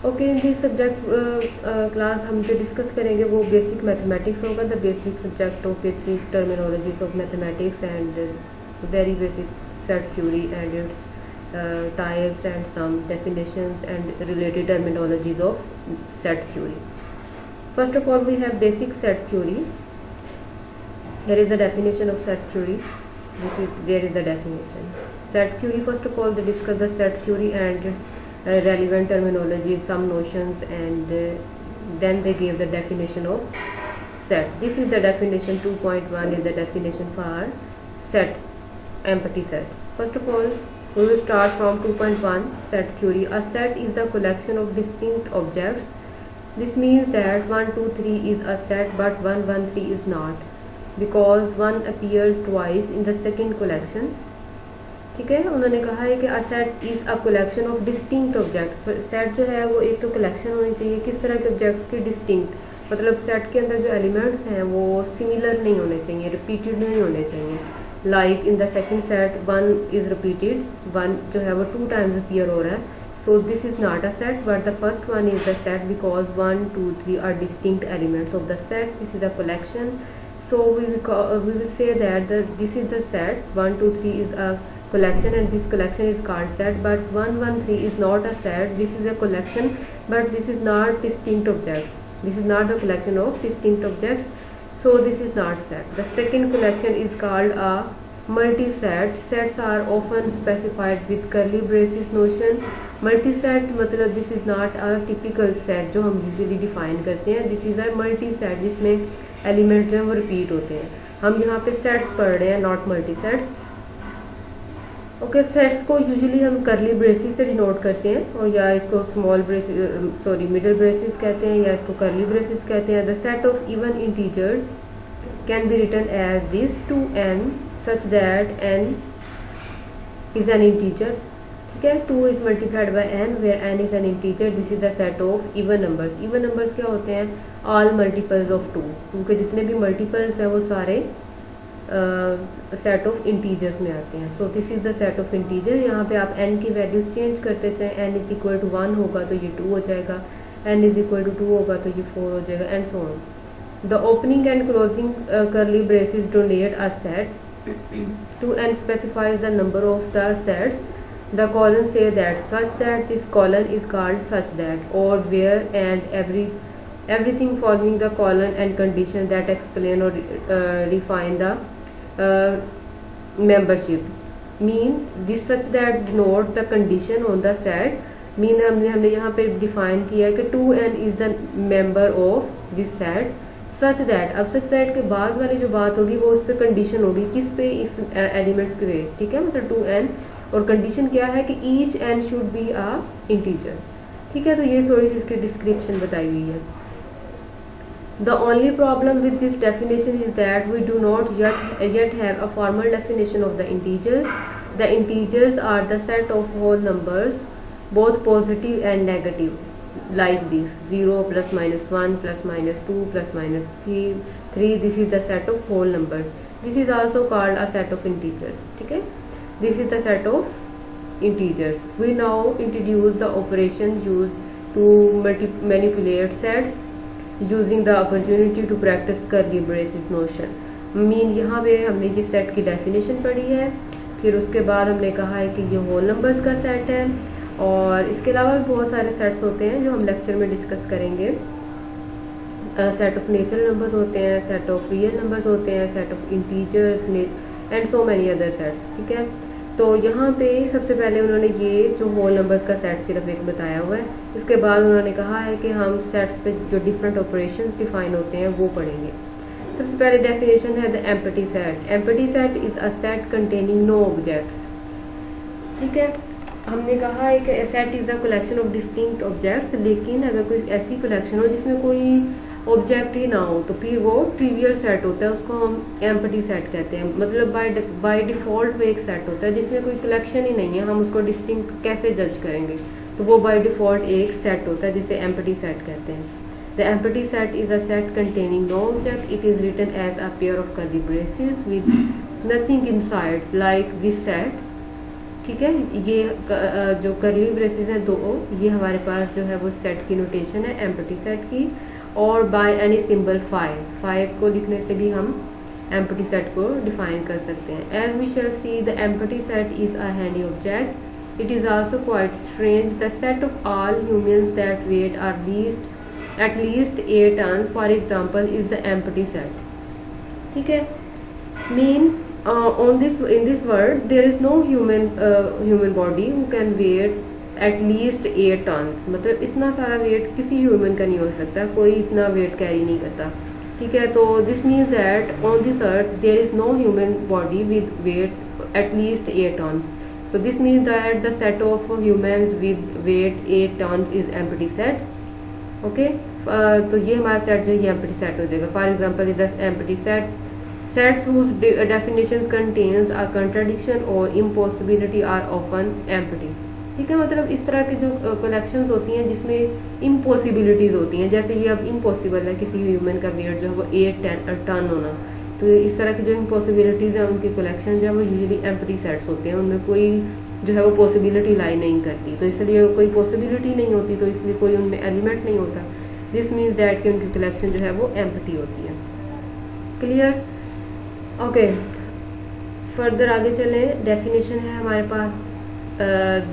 Okay, in this subject class हम जो discuss करेंगे वो बेसिक मैथमेटिक्स होगा, the basic subject of basic terminologies of mathematics and very basic set theory and its types and some definitions and related terminologies of set theory. First of all, we have basic set theory. Here is the definition of set theory. There is the definition. Set theory, first of all, they discuss the set theory and relevant terminology, some notions, and then they gave the definition of set. This is the definition. 2.1 is the definition for set, empty set. First of all, we will start from 2.1 set theory. A set is the collection of distinct objects. This means that 1 2 3 is a set but 1 1 3 is not, because 1 appears twice in the second collection. ठीक है, उन्होंने कहा है कि a set is a collection of distinct objects. Set जो है वो एक तो कलेक्शन होनी चाहिए किस तरह के ऑब्जेक्ट्स की, डिस्टिंक्ट, मतलब सेट के अंदर जो एलिमेंट्स हैं वो सिमिलर नहीं होने चाहिए, रिपीटेड नहीं होने चाहिए. Like in the second set 1 is repeated, 1 जो है वो 2 टाइम्स अपीयर हो रहा है. So this is not a set but the first one is the set because 1 2 3 are distinct elements of the set. This is a collection. So we will say that this is the set 1 2 3 is a collection and this collection is called set, but 1 1 3 is not a set. This is a collection but this is not distinct objects. This is not the collection of distinct objects, so this is not set. The second collection is called a multi-set. Sets are often specified with curly braces notion. Multi-set मतलब this is not a typical set जो हम usually define करते हैं. This is a multi-set जिसमें element जो है वो repeat होते हैं. हम यहाँ पे सेट्स पढ़ रहे हैं, not multi sets. Okay, sets को यूजुअली हम करली ब्रेसिस से डिनोट करते हैं, और या इसको स्मॉल ब्रेसिस मिडिल ब्रेसिस कहते हैं, या इसको करली ब्रेसिस कहते हैं. The set of even integers can be written as this 2n such that n is an integer. ठीक है, 2 is multiplied by n where n is an integer. This is the set of even numbers. Even numbers क्या होते हैं? All multiples of 2. 2 के जितने भी multiples हैं वो सारे सेट ऑफ इंटीजर्स में आते हैं. So this is the set of integer. यहाँ पे आप n की वैल्यूज चेंज करते चाहें. n इज इक्वल टू 1 होगा तो ये 2 हो जाएगा, n इज इक्वल टू 2 होगा तो ये 4 हो जाएगा, and so on. The opening and closing करली braces donate a set. 2n specifies the number of the sets. The colon say that such that this colon is called such that, or where and everything following the colon and condition that explain or refine the membership. Mean this such that denotes the condition on the set. Mean हमने यहाँ पे define किया है कि 2n is the member of this set. Such that, अब such that के बाद वाली जो बात होगी वो उस पर कंडीशन होगी, किस पे? इस एलिमेंट्स पे. ठीक है, मतलब 2n, और कंडीशन क्या है कि each n should be a integer. ठीक है, तो ये थोड़ी सी इसकी डिस्क्रिप्शन बताई हुई है. The only problem with this definition is that we do not yet have a formal definition of the integers. The integers are the set of whole numbers, both positive and negative, like this 0 plus minus 1 plus minus 2 plus minus 3. This is the set of whole numbers. This is also called a set of integers. ठीक है, this is the set of integers. We now introduce the operations used to manipulate sets using the opportunity to practice curly braces notion. Mean यहाँ पे हमने ये set की definition पढ़ी है, फिर उसके बाद हमने कहा है कि ये होल नंबर्स का सेट है, और इसके अलावा भी बहुत सारे सेट्स होते हैं जो हम लेक्चर में डिस्कस करेंगे. सेट ऑफ नेचुरल नंबर्स होते हैं, सेट ऑफ रियल नंबर्स होते हैं, set of integers and so many other sets. ठीक है, तो यहाँ पे सबसे पहले उन्होंने ये जो होल नंबर्स का सेट सिर्फ एक बताया हुआ है. इसके बाद उन्होंने कहा है कि हम सेट्स पे जो डिफरेंट ऑपरेशंस डिफाइन होते हैं वो पढ़ेंगे. सबसे पहले डेफिनेशन है the empty set. Empty set is a set containing no objects. ठीक है, हमने कहा है कि set is the collection of distinct objects, लेकिन अगर कोई ऐसी कलेक्शन हो जिसमें कोई ऑब्जेक्ट ही ना हो तो फिर वो ट्रिवियल सेट होता है, उसको हम एम्प्टी सेट कहते हैं. मतलब बाय डिफॉल्ट वो एक सेट होता है जिसमें कोई कलेक्शन ही नहीं है. हम उसको डिस्टिंक्ट कैसे जज करेंगे? तो वो बाय डिफॉल्ट एक सेट होता है जिसे एम्प्टी सेट कहते हैं. The empty set is a set containing no object. It is written as a pair of curly braces with nothing inside, like this set. ठीक है, ये जो करली ब्रेसेस हैं दो, ये हमारे पास जो है वो सेट की नोटेशन है, एम्प्टी सेट की। और बाय एनी सिंबल 5 को लिखने से भी हम एम्प्टी सेट को डिफाइन कर सकते हैं। As we shall see the empty set is a handy object, it is also quite strange the set of all humans that weight are least at least 8 ton for example is the empty set. ठीक है, mean in this world there is no human body who can weight at least 8 tons, मतलब इतना सारा wait किसी human का नहीं हो सकता, कोई इतना वेट कैरी नहीं करता। ठीक है, तो this means that on this earth there is no human body with weight at least 8 tons, so this means that the set of humans with weight 8 tons is empty set. Okay, तो ये हमारा set जो है empty set हो जाएगा। For example is the empty set sets whose definitions contains a contradiction or impossibility are often empty। ठीक है, मतलब इस तरह की जो कलेक्शंस होती हैं जिसमें इम्पॉसिबिलिटीज होती हैं, जैसे ये अब इम्पॉसिबल है किसी ह्यूमन का वेट जो है वो 8 टन होना, तो इस तरह की जो इम्पॉसिबिलिटीज हैं उनकी कलेक्शन जो है वो यूजुअली एम्प्टी सेट्स होते हैं, उनमें कोई जो है वो पॉसिबिलिटी लाई नहीं करती, तो इसलिए कोई पॉसिबिलिटी नहीं होती, तो इसलिए कोई उनमें एलिमेंट नहीं होता। दिस मीन्स दैट कि उनकी कलेक्शन जो है वो एम्प्टी होती है। क्लियर? ओके, फर्दर आगे चलें। डेफिनेशन है हमारे पास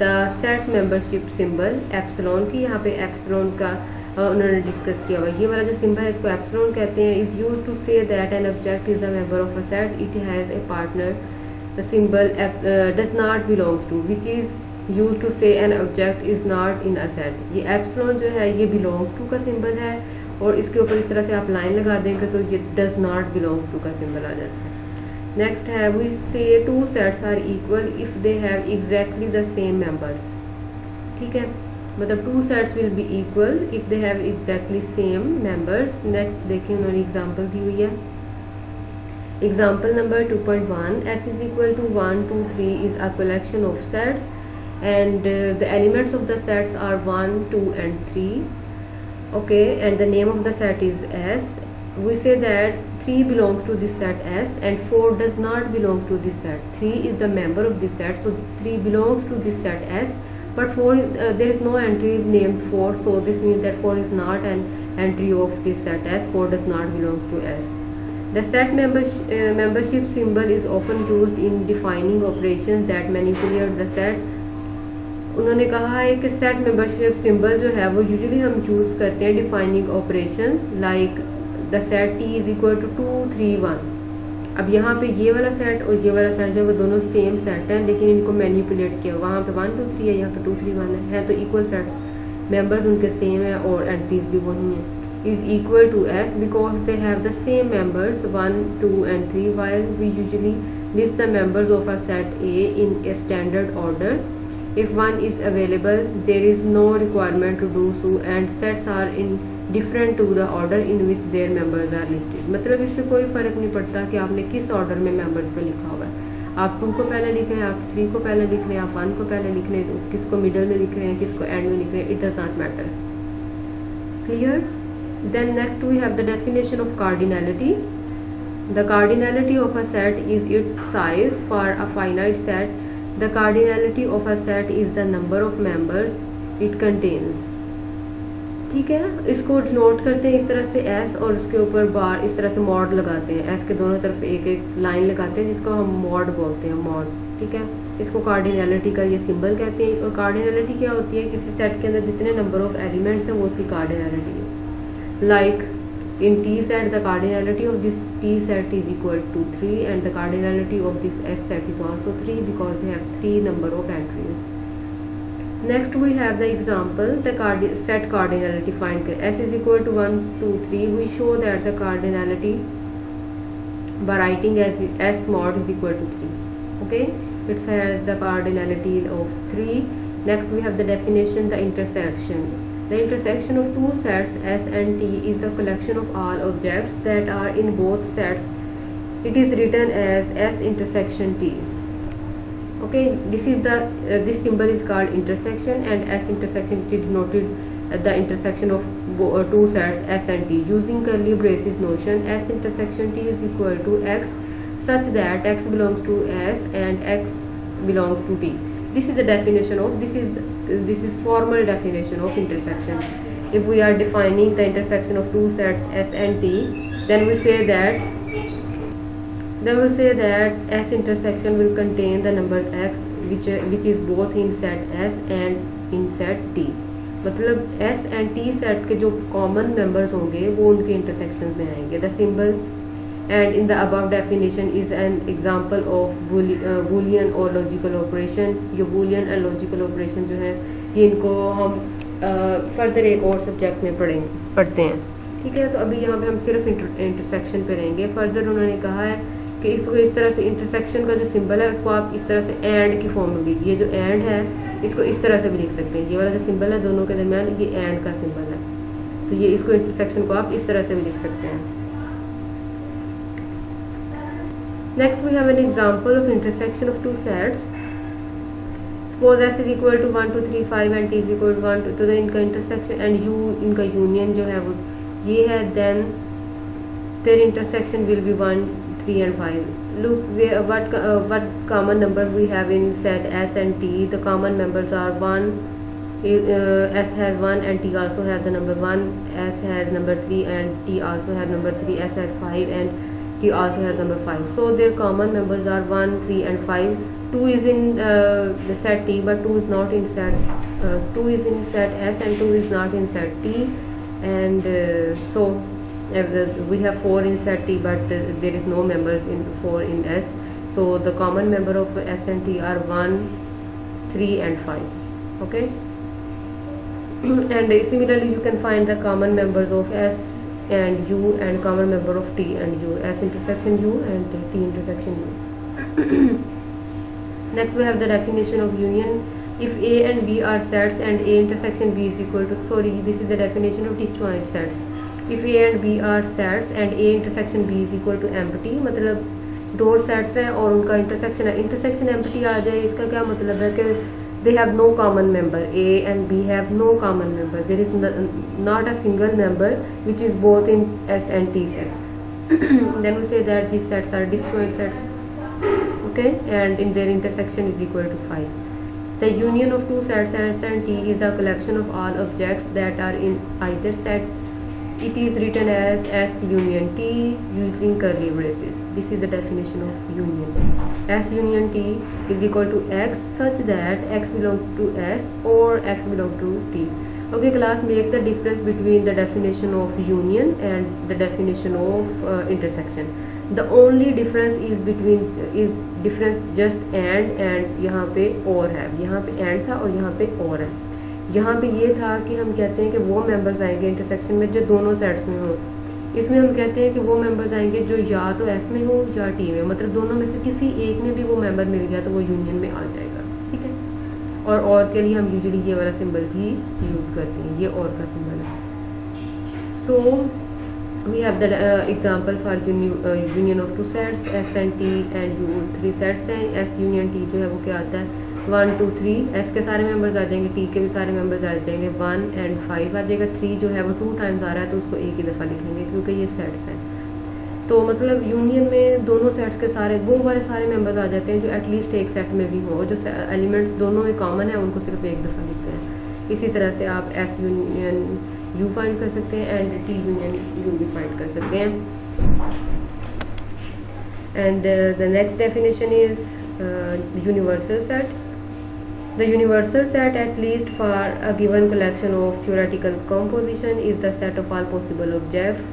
the set membership symbol epsilon की। यहाँ पे एप्सिलॉन का उन्होंने डिस्कस किया हुआ। ये वाला जो सिंबल है इसको एप्सिलॉन कहते हैं। Is use to say that an object is a member of a set, it has a partner, the symbol does not belongs to, which is use to say an object is not in a set. ये epsilon जो है ये belongs to का symbol है, और इसके ऊपर इस तरह से आप लाइन लगा देंगे तो ये डज नॉट बिलोंग्स टू का सिंबल आ जाता है। नेक्स्ट है we say two sets are equal if they have exactly the same members. ठीक है, मतलब two sets will be equal if they have exactly same members. Next देखिए उन्होंने एग्जांपल दी हुई है। Example number 2.1 S is equal to 1 2 3 is a collection of sets and the elements of the sets are 1 2 and 3. Okay, and the name of the set is S. We say that 3 belongs to this set S and 4 does not belong to this set. 3 is the member of this set, so 3 belongs to this set S, but 4 is, there is no entry named 4, so this means that 4 is not an entry of this set S. 4 does not belong to S. The set membership symbol is often used in defining operations that manipulate the set. उन्होंने कहा है कि set membership symbol जो है वो usually हम choose करते हैं defining operations like the set T is equal to 2 3 1। अब यहाँ पे ये वाला सेट और ये वाला सेट जो है वो दोनों सेम सेट है, लेकिन इनको मैनिपुलेट किया, वहाँ पे 1 2 3 है, यहाँ पे 2 3 1 है तो इक्वल सेट्स, मेंबर्स उनके सेम है और एंट्रीज भी वही है। Is equal to S because they have the same members 1 2 and 3 while we usually list the members of a set A in a standard order. If one is available, there is no requirement to do so, and sets are indifferent to the order in which their members are listed. मतलब इससे कोई फर्क नहीं पड़ता कि आपने किस order में मेंबर्स को लिखा हुआ है। आप 2 को पहले लिख रहे हैं, आप 3 को पहले लिख रहे हैं, आप 1 को पहले लिख रहे हैं, किसको मिडल में लिख रहे हैं, किसको एंड में लिख रहे हैं, it does not matter. Clear? Then next we have the definition of cardinality. The cardinality of a set is its size for a finite set. The cardinality of a set is the number of members it contains. ठीक है, इसको note करते हैं इस तरह से S और उसके ऊपर बार इस तरह से मॉड लगाते हैं, S के दोनों तरफ एक एक लाइन लगाते हैं जिसको हम मॉड बोलते हैं, मॉड। ठीक है, इसको कार्डिनैलिटी का ये सिंबल कहते हैं। और कार्डिनैलिटी क्या होती है? किसी सेट के अंदर जितने नंबर ऑफ एलिमेंट्स हैं वो उसकी कार्डिनैलिटी है। Like in T set the cardinality of this T set is equal to 3 and the cardinality of this S set is also 3 because they have 3 number of entries. Next we have the example, the set cardinality find S is equal to 1 2 3. We show that the cardinality by writing as S mod is equal to 3. Okay, it has the cardinality of 3. Next we have the definition, the intersection. The intersection of two sets S and T is the collection of all objects that are in both sets. It is written as S intersection T. Okay, this is the this symbol is called intersection, and S intersection it denoted the intersection of two sets S and T. Using curly braces notion, S intersection T is equal to X such that X belongs to S and X belongs to T. This is the definition of this is formal definition of intersection. If we are defining the intersection of two sets S and T, then we say that S intersection will contain the number x which is both in set S and in set T. मतलब S and T set के जो common members होंगे वो उनके intersection में आएंगे. The symbol and in the above definition is an example of Boolean और logical operation. ये बूलियन एंड लॉजिकल ऑपरेशन जो है ये इनको हम फर्दर एक और सब्जेक्ट में पढ़ते हैं. ठीक है, तो अभी यहाँ पे हम सिर्फ इंटरसेक्शन पे रहेंगे. फर्दर उन्होंने कहा है कि इसको इस तरह से इंटरसेक्शन का जो सिंबल है उसको आप इस तरह से एंड की फॉर्म में भी, ये जो एंड है इसको इस तरह से भी लिख सकते हैं. ये वाला जो सिंबल है दोनों के दरमियान ये एंड का सिंबल है, तो ये इसको इंटरसेक्शन को आप इस तरह से भी लिख सकते हैं. Next we have an example of intersection of two sets. Suppose S is equal to 1 2 3 5 and T is equal to 1 2, तो इनका इंटरसेक्शन एंड U इनका यूनियन जो है वो ये है. Then their intersection will be 1 3 and 5. Look what common numbers we have in set S and T. The common members are 1, S has 1 and T also has the number 1. S has number 3 and T also has number 3. S has 5 and T also has number 5. So their common members are 1 3 and 5. 2 is in the set T but 2 is not in set 2 is in set S and 2 is not in set T. And so we have 4 in set T but there is no members in 4 in S. So the common member of S and T are 1 3 and 5. Okay. And similarly you can find the common members of S and U and common member of T and U. S intersection U and T intersection U. Next we have the definition of union. If A and B are sets and A intersection B is equal to, this is the definition of disjoint sets. If A and B are sets and A intersection B is equal to empty, मतलब दो sets हैं और उनका intersection है, intersection empty आ जाए, इसका क्या मतलब है कि they have no common member. A and B have no common member. There is not a single member which is both in S and T set. Then we say that these sets are disjoint sets. Okay, and in their intersection is equal to 5. The union of two sets S and T is the collection of all objects that are in either set. It is written as S union T using curly braces. This is the definition of union. S union T is equal to X such that X belongs to S or X belongs to T. Okay class, make the difference between the definition of union and the definition of intersection. The only difference is difference just and यहाँ पे और है, यहाँ पे and था और यहाँ पे और है. यहाँ पे ये था कि हम कहते हैं कि वो मेंबर्स आएंगे इंटरसेक्शन में जो दोनों सेट्स में हो. इसमें हम कहते हैं कि वो मेंबर्स आएंगे जो या तो S में हो या T में, मतलब दोनों में से किसी एक में भी वो मेंबर मिल गया तो वो यूनियन में आ जाएगा. ठीक है, और के लिए हम यूजुअली ये वाला सिंबल भी यूज करते हैं, ये और का सिंबल है. So we have the example for union of two sets S and T and U 3 sets हैं. S यूनियन T जो है वो क्या आता है 1 2 3. S के सारे मेंबर्स आ जाएंगे, T के भी सारे मेंबर्स आ जाएंगे, 1 and 5 आ जाएगा. 3 जो है वो 2 टाइम्स आ रहा है तो उसको एक ही दफ़ा लिखेंगे क्योंकि ये सेट्स हैं. तो मतलब यूनियन में दोनों सेट्स के सारे वो वाले सारे मेंबर्स आ जाते हैं जो एटलीस्ट एक सेट में भी हो, जो एलिमेंट्स दोनों में कॉमन है उनको सिर्फ एक दफ़ा लिखते हैं. इसी तरह से आप S यूनियन U फाइंड कर सकते हैं एंड T यूनियन U भी फाइंड कर सकते हैं. And the next definition is universal set. The universal set, at least for a given collection of theoretical composition, is the set of all possible objects.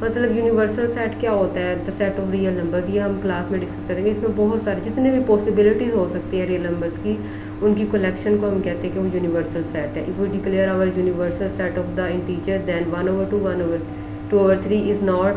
मतलब universal set क्या होता है? The set of real numbers. ये हम class में discuss करेंगे. इसमें बहुत सारे जितने भी पॉसिबिलिटीज हो सकती है रियल नंबर्स की, उनकी कलेक्शन को हम कहते हैं कि वो यूनिवर्सल सेट है. If we declare our universal set of the integer then 1/2 1/2/3 is not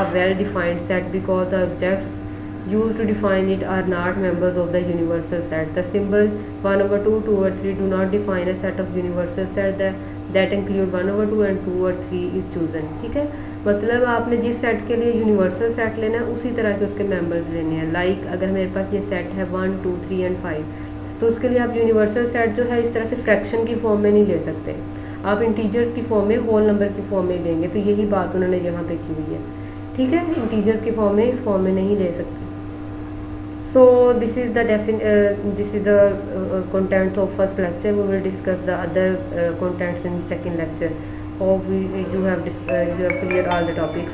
a well defined set because the objects used to define it are not members of the universal set. The symbol 1/2 2/3 do not define a set of universal set that include 1/2 and 2/3 is chosen. ठीक है, मतलब आपने जिस set के लिए universal set लेना है उसी तरह के उसके मेंबर्स लेने हैं. लाइक अगर मेरे पास ये सेट है 1 2 3 and 5 तो उसके लिए आप यूनिवर्सल सेट जो है इस तरह से फ्रैक्शन की फॉर्म में नहीं ले सकते, आप इंटीजर्स की फॉर्म में होल नंबर की फॉर्म में लेंगे. तो यही बात उन्होंने यहाँ पे की हुई है. ठीक है, इंटीजर्स की फॉर्म में इस फॉर्म में नहीं ले सकते. So this is the contents of first lecture. We will discuss the other contents in second lecture. Hope you have cleared all the topics.